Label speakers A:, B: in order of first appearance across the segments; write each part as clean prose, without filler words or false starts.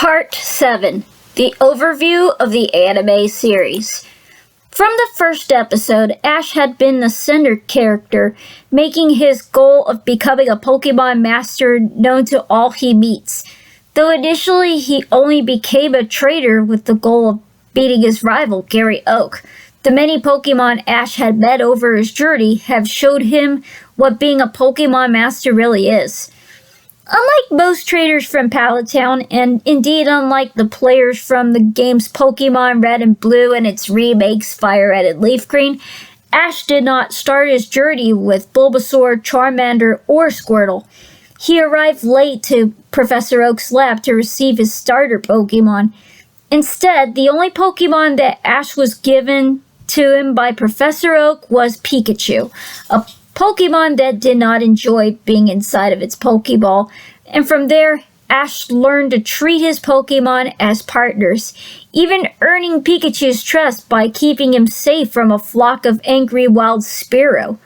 A: Part 7. The Overview of the Anime Series. From the first episode, Ash had been the center character, making his goal of becoming a Pokemon Master known to all he meets. Though initially he only became a trainer with the goal of beating his rival, Gary Oak, the many Pokemon Ash had met over his journey have showed him what being a Pokemon Master really is. Unlike most trainers from Pallet Town, and indeed unlike the players from the games Pokemon Red and Blue and its remakes Fire Red and Leaf Green, Ash did not start his journey with Bulbasaur, Charmander, or Squirtle. He arrived late to Professor Oak's lab to receive his starter Pokemon. Instead, the only Pokemon that Ash was given to him by Professor Oak was Pikachu, a Pokemon that did not enjoy being inside of its Pokeball, and from there, Ash learned to treat his Pokemon as partners, even earning Pikachu's trust by keeping him safe from a flock of angry wild Spearow.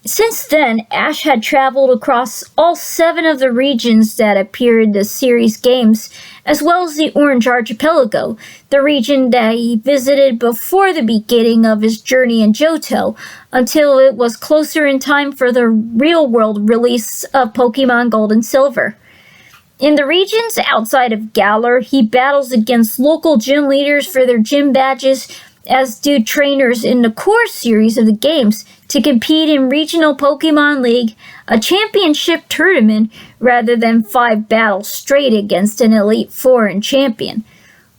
A: Since then, Ash had traveled across all 7 of the regions that appear in the series games, as well as the Orange Archipelago, the region that he visited before the beginning of his journey in Johto, until it was closer in time for the real-world release of Pokemon Gold and Silver. In the regions outside of Galar, he battles against local gym leaders for their gym badges, as do trainers in the core series of the games, to compete in Regional Pokemon League, a championship tournament, rather than 5 battles straight against an Elite Four and champion.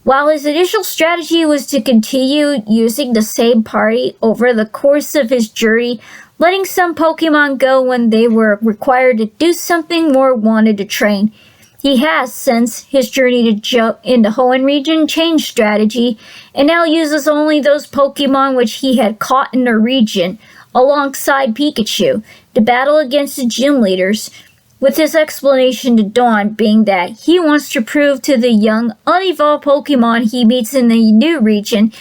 A: While his initial strategy was to continue using the same party over the course of his journey, letting some Pokemon go when they were required to do something or wanted to train, he has, since his journey in the Hoenn region, changed strategy, and now uses only those Pokemon which he had caught in the region, alongside Pikachu, to battle against the gym leaders, with his explanation to Dawn being that he wants to prove to the young, unevolved Pokemon he meets in the new region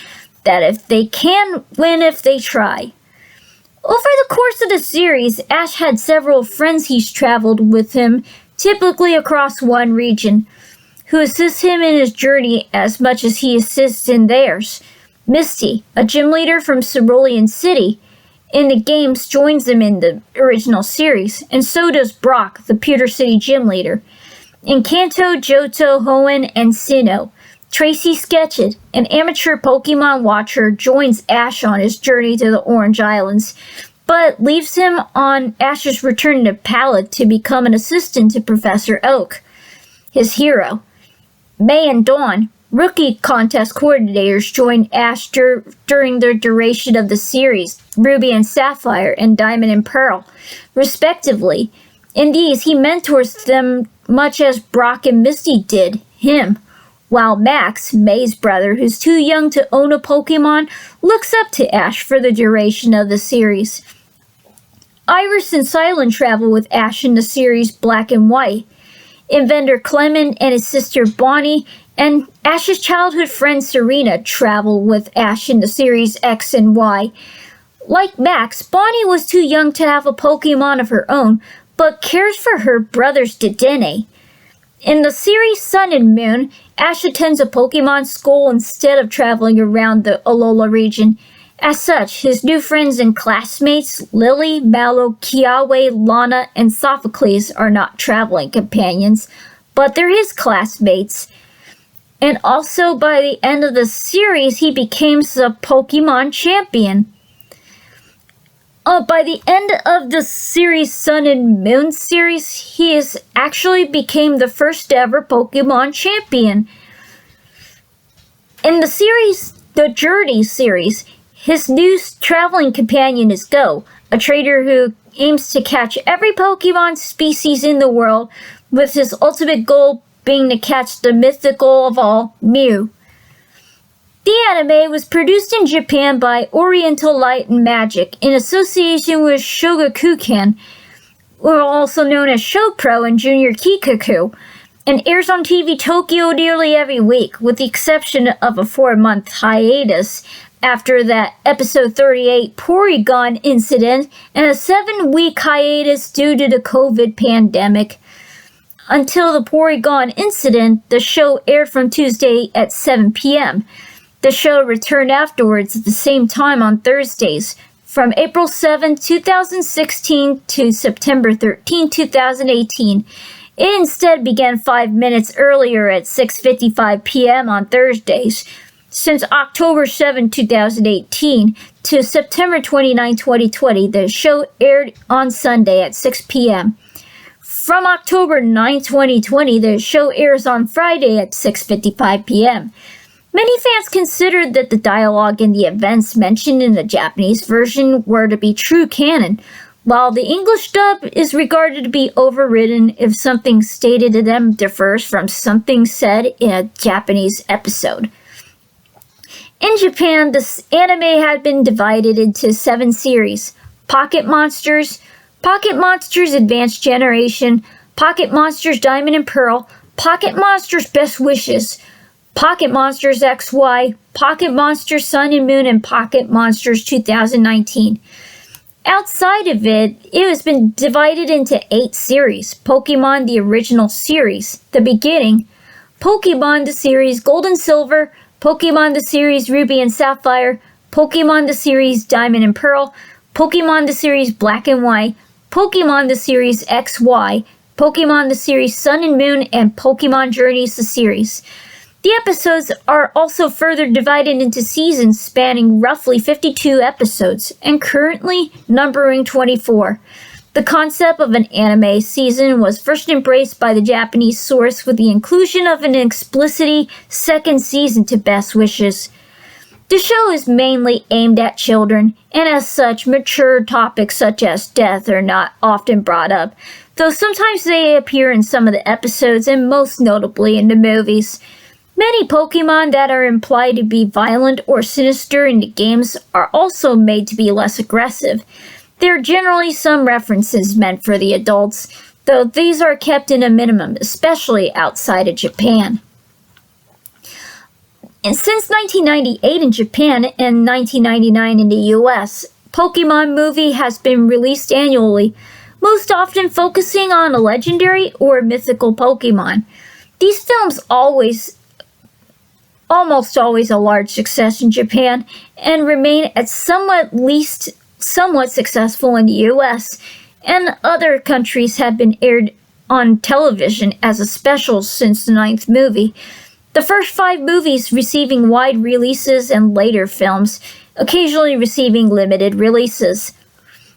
A: that if they can win if they try. Over the course of the series, Ash had several friends he's traveled with him, typically across one region, who assist him in his journey as much as he assists in theirs. Misty, a gym leader from Cerulean City, in the games joins him in the original series, and so does Brock, the Pewter City gym leader. In Kanto, Johto, Hoenn, and Sinnoh, Tracy Sketched, an amateur Pokemon watcher, joins Ash on his journey to the Orange Islands, but leaves him on Ash's return to Pallet to become an assistant to Professor Oak, his hero. May and Dawn, rookie contest coordinators, join Ash during the duration of the series, Ruby and Sapphire and Diamond and Pearl, respectively. In these, he mentors them much as Brock and Misty did him, while Max, May's brother, who's too young to own a Pokemon, looks up to Ash for the duration of the series. Iris and Silent travel with Ash in the series Black and White. Inventor Clement and his sister Bonnie and Ash's childhood friend Serena travel with Ash in the series X and Y. Like Max, Bonnie was too young to have a Pokemon of her own, but cares for her brother's Dedenne. In the series Sun and Moon, Ash attends a Pokemon school instead of traveling around the Alola region. As such, his new friends and classmates, Lily, Mallow, Kiawe, Lana, and Sophocles, are not traveling companions, but they're his classmates. And also, by the end of the series, he becomes a Pokemon champion. By the end of the series Sun and Moon series, he actually became the first ever Pokemon champion. In the Journey series, his new traveling companion is Go, a trainer who aims to catch every Pokemon species in the world, with his ultimate goal being to catch the mythical of all, Mew. The anime was produced in Japan by Oriental Light and Magic in association with Shogakukan, or also known as Showpro and Junior Kikaku, and airs on TV Tokyo nearly every week, with the exception of a 4-month hiatus after that episode 38 Porygon incident and a 7-week hiatus due to the COVID pandemic. Until the Porygon incident, the show aired from Tuesday at 7 p.m. The show returned afterwards at the same time on Thursdays, from April 7, 2016 to September 13, 2018. It instead began 5 minutes earlier at 6:55 p.m. on Thursdays. Since October 7, 2018 to September 29, 2020, the show aired on Sunday at 6 p.m. From October 9, 2020, the show airs on Friday at 6:55 p.m. Many fans considered that the dialogue in the events mentioned in the Japanese version were to be true canon, while the English dub is regarded to be overridden if something stated in them differs from something said in a Japanese episode. In Japan, this anime had been divided into 7 series: Pocket Monsters, Pocket Monsters Advanced Generation, Pocket Monsters Diamond and Pearl, Pocket Monsters Best Wishes, Pocket Monsters XY, Pocket Monsters Sun and Moon, and Pocket Monsters 2019. Outside of it, it has been divided into 8 series: Pokemon the Original Series, The Beginning, Pokemon the Series Gold and Silver, Pokemon the Series Ruby and Sapphire, Pokemon the Series Diamond and Pearl, Pokemon the Series Black and White, Pokemon the Series XY, Pokemon the Series Sun and Moon, and Pokemon Journeys the Series. The episodes are also further divided into seasons spanning roughly 52 episodes, and currently numbering 24. The concept of an anime season was first embraced by the Japanese source with the inclusion of an explicitly second season to Best Wishes. The show is mainly aimed at children, and as such, mature topics such as death are not often brought up, though sometimes they appear in some of the episodes and most notably in the movies. Many Pokemon that are implied to be violent or sinister in the games are also made to be less aggressive. There are generally some references meant for the adults, though these are kept in a minimum, especially outside of Japan. And since 1998 in Japan and 1999 in the US, Pokemon movie has been released annually, most often focusing on a legendary or mythical Pokemon. These films almost always a large success in Japan and remain at somewhat successful in the US, and other countries have been aired on television as a special since the 9th movie. The first 5 movies receiving wide releases and later films, occasionally receiving limited releases.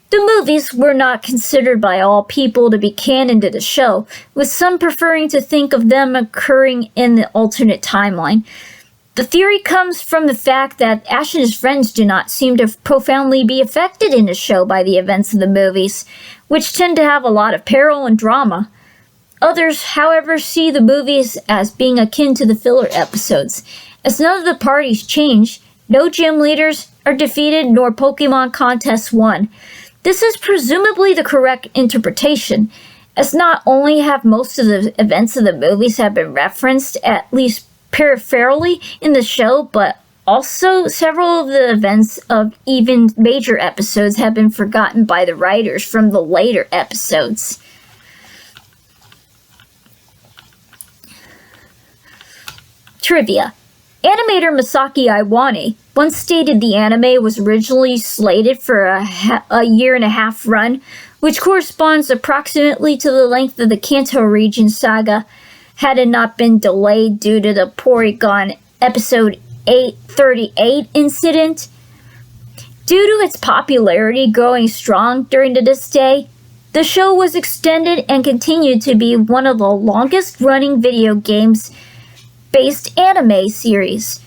A: The movies were not considered by all people to be canon to the show, with some preferring to think of them occurring in the alternate timeline. The theory comes from the fact that Ash and his friends do not seem to profoundly be affected in the show by the events of the movies, which tend to have a lot of peril and drama. Others, however, see the movies as being akin to the filler episodes, as none of the parties change, no gym leaders are defeated, nor Pokemon contests won. This is presumably the correct interpretation, as not only have most of the events of the movies have been referenced, at least peripherally in the show, but also several of the events of even major episodes have been forgotten by the writers from the later episodes. Trivia. Animator Masaki Iwane once stated the anime was originally slated for a year-and-a-half run, which corresponds approximately to the length of the Kanto region saga, had it not been delayed due to the Porygon episode 838 incident. Due to its popularity growing strong during to this day, the show was extended and continued to be one of the longest-running video games-based anime series.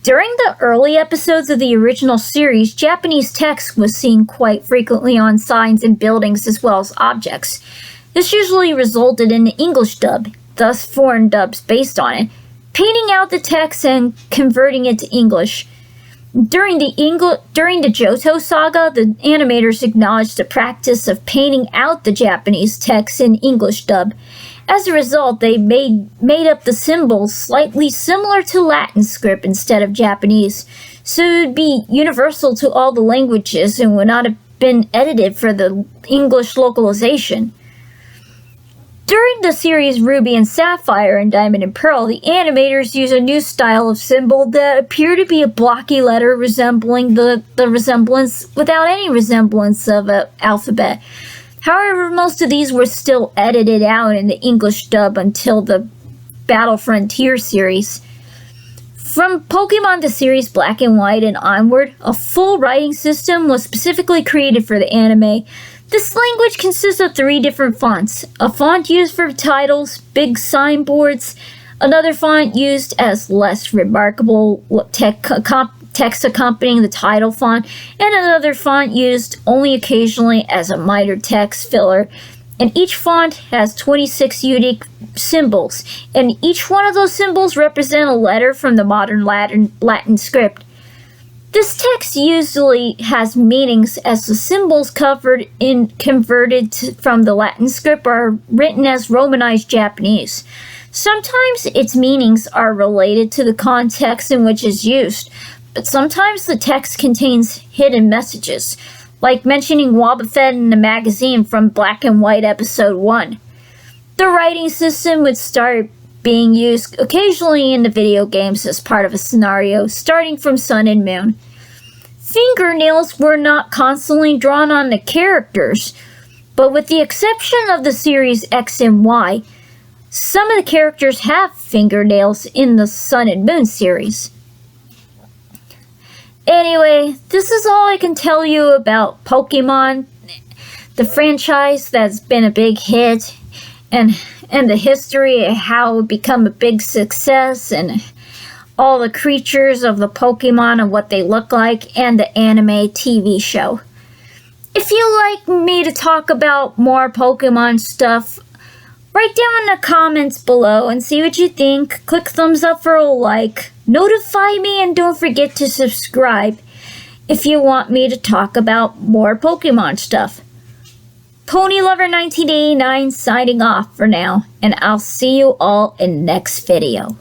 A: During the early episodes of the original series, Japanese text was seen quite frequently on signs and buildings as well as objects. This usually resulted in an English dub, thus foreign dubs based on it, painting out the text and converting it to English. During the Johto saga, the animators acknowledged the practice of painting out the Japanese text in English dub. As a result, they made up the symbols slightly similar to Latin script instead of Japanese, so it would be universal to all the languages and would not have been edited for the English localization. During the series Ruby and Sapphire and Diamond and Pearl, the animators use a new style of symbol that appear to be a blocky letter resembling the resemblance without any resemblance of an alphabet. However, most of these were still edited out in the English dub until the Battle Frontier series. From Pokemon the series Black and White and onward, a full writing system was specifically created for the anime. This language consists of 3 different fonts. A font used for titles, big signboards, another font used as less remarkable text accompanying the title font, and another font used only occasionally as a minor text filler. And each font has 26 unique symbols, and each one of those symbols represent a letter from the modern Latin script. This text usually has meanings as the symbols converted from the Latin script are written as Romanized Japanese. Sometimes its meanings are related to the context in which it's used, but sometimes the text contains hidden messages, like mentioning Wobbuffet in the magazine from Black and White Episode 1. The writing system would start being used occasionally in the video games as part of a scenario, starting from Sun and Moon. Fingernails were not constantly drawn on the characters, but with the exception of the series X and Y, some of the characters have fingernails in the Sun and Moon series. Anyway, this is all I can tell you about Pokemon, the franchise that's been a big hit, and the history of how it become a big success, and all the creatures of the Pokemon and what they look like, and the anime TV show. If you'd like me to talk about more Pokemon stuff, write down in the comments below and see what you think. Click thumbs up for a like. Notify me and don't forget to subscribe if you want me to talk about more Pokemon stuff. Ponylover1989 signing off for now, and I'll see you all in next video.